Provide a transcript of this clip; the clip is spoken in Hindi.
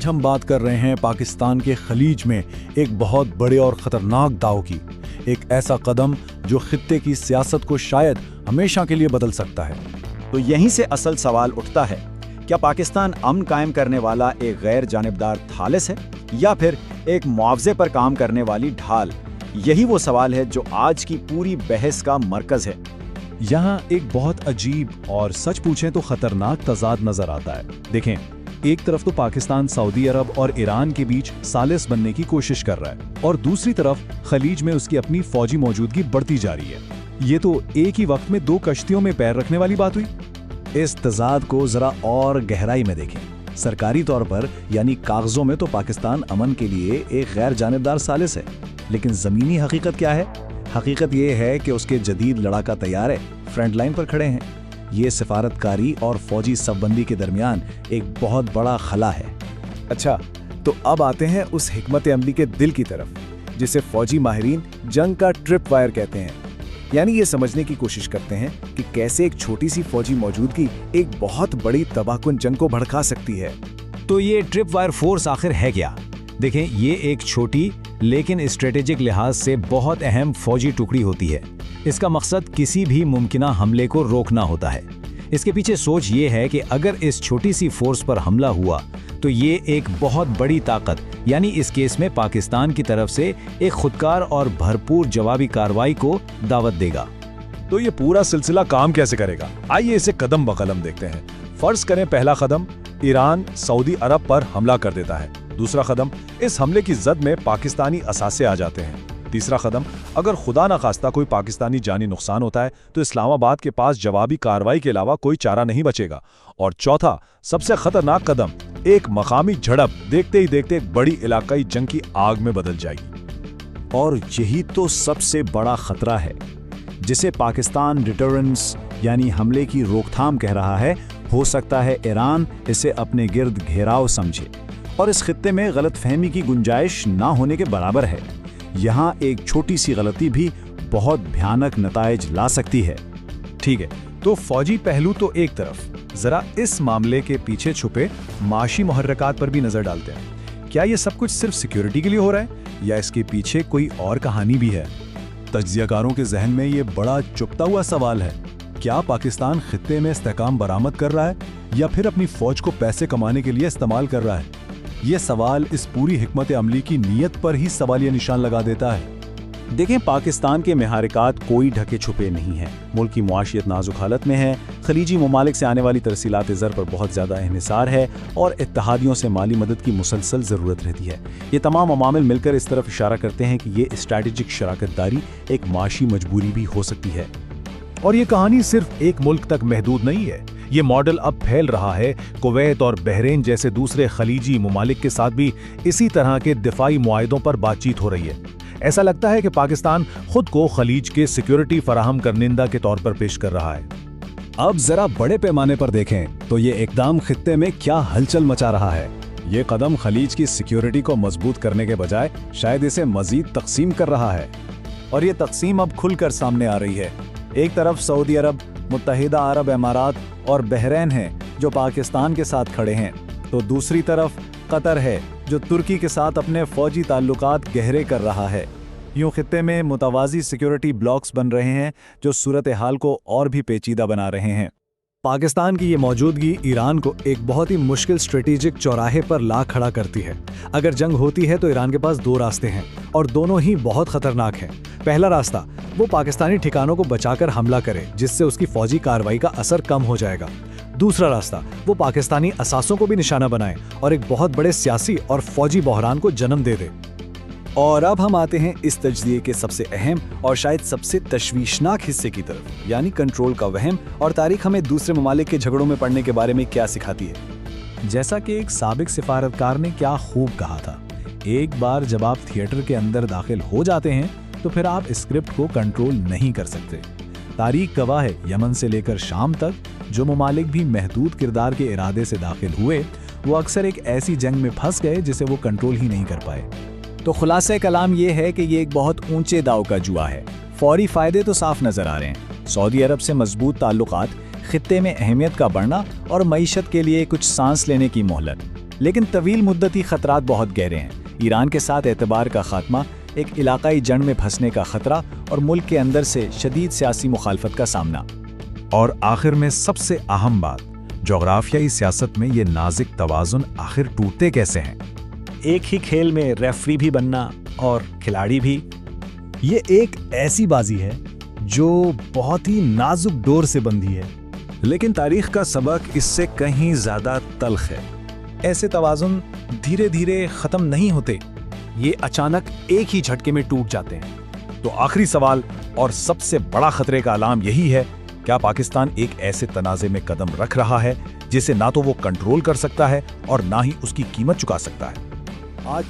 आज हम बात कर रहे हैं पाकिस्तान के खलीज में एक बहुत बड़े और खतरनाक दांव की। एक ऐसा कदम जो खित्ते की सियासत को शायद हमेशा के लिए बदल सकता है। तो यहीं से असल सवाल उठता है, क्या पाकिस्तान अमन कायम करने वाला एक गैर जानिबदार थालिस है या फिर एक मुआवजे पर काम करने वाली ढाल? यही वो सवाल है जो आज की पूरी बहस का मरकज है। यहाँ एक बहुत अजीब और सच पूछें तो खतरनाक तजाद नजर आता है। देखें, एक तरफ तो पाकिस्तान सऊदी अरब और ईरान के बीच सालिस बनने की कोशिश कर रहा है और दूसरी तरफ खलीज में उसकी अपनी फौजी मौजूदगी बढ़ती जा रही है। ये तो एक ही वक्त में दो कश्तियों में पैर रखने वाली बात हुई। इस तजाद को जरा और गहराई में देखें। सरकारी तौर पर यानी कागजों में तो पाकिस्तान अमन के लिए एक गैर जानिबदार सालिस है, लेकिन जमीनी हकीकत क्या है? हकीकत ये है कि उसके जदीद लड़ाका तैयार है, फ्रंट लाइन पर खड़े हैं। ये सिफारतकारी और फौजी सबबंदी के दरमियान एक बहुत बड़ा खला है। अच्छा, तो अब आते हैं उस हिकमत अमली के दिल की तरफ, जिसे फौजी माहिरीन जंग का ट्रिप वायर कहते हैं। यानी ये समझने की कोशिश करते हैं कि कैसे एक छोटी सी फौजी मौजूदगी एक बहुत बड़ी तबाहकुन जंग को भड़का सकती है। तो ये ट्रिप वायर फोर्स आखिर है क्या? देखें, ये एक छोटी लेकिन स्ट्रेटेजिक लिहाज से बहुत अहम फौजी टुकड़ी होती है। इसका मकसद किसी भी मुमकिना हमले को रोकना होता है। इसके पीछे सोच ये है कि अगर इस छोटी सी फोर्स पर हमला हुआ तो ये एक बहुत बड़ी ताकत यानी इस केस में पाकिस्तान की तरफ से एक खुदकार और भरपूर जवाबी कार्रवाई को दावत देगा। तो ये पूरा सिलसिला काम कैसे करेगा? आइए इसे कदम ब कदम देखते हैं। फर्ज करें, पहला कदम ईरान सऊदी अरब पर हमला कर देता है। दूसरा कदम, इस हमले की जद में पाकिस्तानी असासे आ जाते हैं। तीसरा कदम, अगर खुदा न खास्ता कोई पाकिस्तानी जानी नुकसान होता है तो इस्लामाबाद के पास जवाबी कार्रवाई के अलावा कोई चारा नहीं बचेगा। और चौथा, सबसे खतरनाक कदम, एक मकामी झड़प देखते ही देखते एक बड़ी इलाकाई जंग की आग में बदल जाएगी। और यही तो सबसे बड़ा खतरा है, जिसे पाकिस्तान डिटरेंस यानी हमले की रोकथाम कह रहा है। हो सकता है ईरान इसे अपने गिर्द घेराव समझे और इस खित्ते में गलतफहमी की गुंजाइश ना होने के बराबर है। यहाँ एक छोटी सी गलती भी बहुत भयानक नतायज ला सकती है। ठीक है, तो फौजी पहलू तो एक तरफ, जरा इस मामले के पीछे छुपे माशी मुहर्रकात पर भी नजर डालते हैं। क्या ये सब कुछ सिर्फ सिक्योरिटी के लिए हो रहा है या इसके पीछे कोई और कहानी भी है? तज्जियाकारों के जहन में ये बड़ा चुपता हुआ सवाल है। क्या पाकिस्तान खित्ते में इस्तेकाम बरामद कर रहा है या फिर अपनी फौज को पैसे कमाने के लिए इस्तेमाल कर रहा है? ये सवाल इस पूरी हिकमत अमली की नीयत पर ही सवालिया निशान लगा देता है। देखें, पाकिस्तान के महरिकात कोई ढके छुपे नहीं है। मुल्क की मुआशियत नाजुक हालत में है। खलीजी ममालिक से आने वाली तरसीलात ज़र पर बहुत ज़्यादा इन्हिसार है और इत्तहादियों से माली मदद की मुसलसल ज़रूरत रहती है। ये तमाम अमामिल मिलकर इस तरफ इशारा करते हैं कि ये स्ट्रैटेजिक शराकतदारी एक माशी मजबूरी भी हो सकती है। और ये कहानी सिर्फ एक मुल्क तक महदूद नहीं है। ये मॉडल अब फैल रहा है। कुवैत और बहरीन जैसे दूसरे खलीजी ममालिक के साथ भी इसी तरह के दिफाई मुआहिदों पर बातचीत हो रही है। ऐसा लगता है कि पाकिस्तान खुद को खलीज के सिक्योरिटी फराहम करनिंदा के तौर पर पेश कर रहा है। अब जरा बड़े पैमाने पर देखें तो ये इकदाम खित्ते में क्या हलचल मचा रहा है। ये कदम खलीज की सिक्योरिटी को मजबूत करने के बजाय शायद इसे मजीद तकसीम कर रहा है। और ये तकसीम अब खुलकर सामने आ रही है। एक तरफ सऊदी अरब, मुत्तहिदा अरब अमारात और बहरीन हैं जो पाकिस्तान के साथ खड़े हैं, तो दूसरी तरफ कतर है जो तुर्की के साथ अपने फौजी ताल्लुकात गहरे कर रहा है। यूं खित्ते में मुतवाज़ी सिक्योरिटी ब्लॉक्स बन रहे हैं जो सूरत हाल को और भी पेचीदा बना रहे हैं। पाकिस्तान की ये मौजूदगी ईरान को एक बहुत ही मुश्किल स्ट्रेटेजिक चौराहे पर ला खड़ा करती है। अगर जंग होती है तो ईरान के पास दो रास्ते हैं और दोनों ही बहुत खतरनाक हैं। पहला रास्ता, वो पाकिस्तानी ठिकानों को बचाकर हमला करे जिससे उसकी फौजी कार्रवाई का असर कम हो जाएगा। दूसरा रास्ता, वो पाकिस्तानी असासों को भी निशाना बनाए और एक बहुत बड़े सियासी और फौजी बहरान को जन्म दे दे। और अब हम आते हैं इस तजज़िये के सबसे अहम और शायद सबसे तशवीशनाक हिस्से की तरफ, यानी कंट्रोल का वहम। और तारीख हमें दूसरे ममालिक के झगड़ों में पड़ने के बारे में क्या सिखाती है। जैसा कि एक साबिक सिफारतकार ने क्या खूब कहा था, एक बार जब आप थिएटर के अंदर दाखिल हो जाते हैं तो फिर आप स्क्रिप्ट को कंट्रोल नहीं कर सकते। तारीख गवाह है, यमन से लेकर शाम तक जो ममालिक भी महदूद किरदार के इरादे से दाखिल हुए वो अक्सर एक ऐसी जंग में फंस गए जिसे वो कंट्रोल ही नहीं कर पाए। तो खुलासा कलाम ये है कि ये एक बहुत ऊंचे दाव का जुआ है। फौरी फायदे तो साफ नजर आ रहे हैं। सऊदी अरब से मजबूत ताल्लुकात, खित्ते में अहमियत का बढ़ना और मईशत के लिए कुछ सांस लेने की मोहलत। लेकिन तवील मुद्दती खतरात बहुत गहरे हैं। ईरान के साथ एतबार का खात्मा, एक इलाकाई जंग में फंसने का खतरा और मुल्क के अंदर से शदीद सियासी मुखालफत का सामना। और आखिर में सबसे अहम बात, जोग्राफियाई सियासत में ये नाजुक तवाज़ुन आखिर टूटते कैसे हैं? एक ही खेल में रेफरी भी बनना और खिलाड़ी भी। ये एक ऐसी बाजी है जो बहुत ही नाजुक डोर से बंधी है, लेकिन तारीख का सबक इससे कहीं ज्यादा तल्ख है। ऐसे तवाज़ुन धीरे धीरे खत्म नहीं होते, ये अचानक एक ही झटके में टूट जाते हैं। तो आखिरी सवाल और सबसे बड़ा खतरे का अलार्म यही है, क्या पाकिस्तान एक ऐसे तनाज़े में कदम रख रहा है जिसे ना तो वो कंट्रोल कर सकता है और ना ही उसकी कीमत चुका सकता है? आज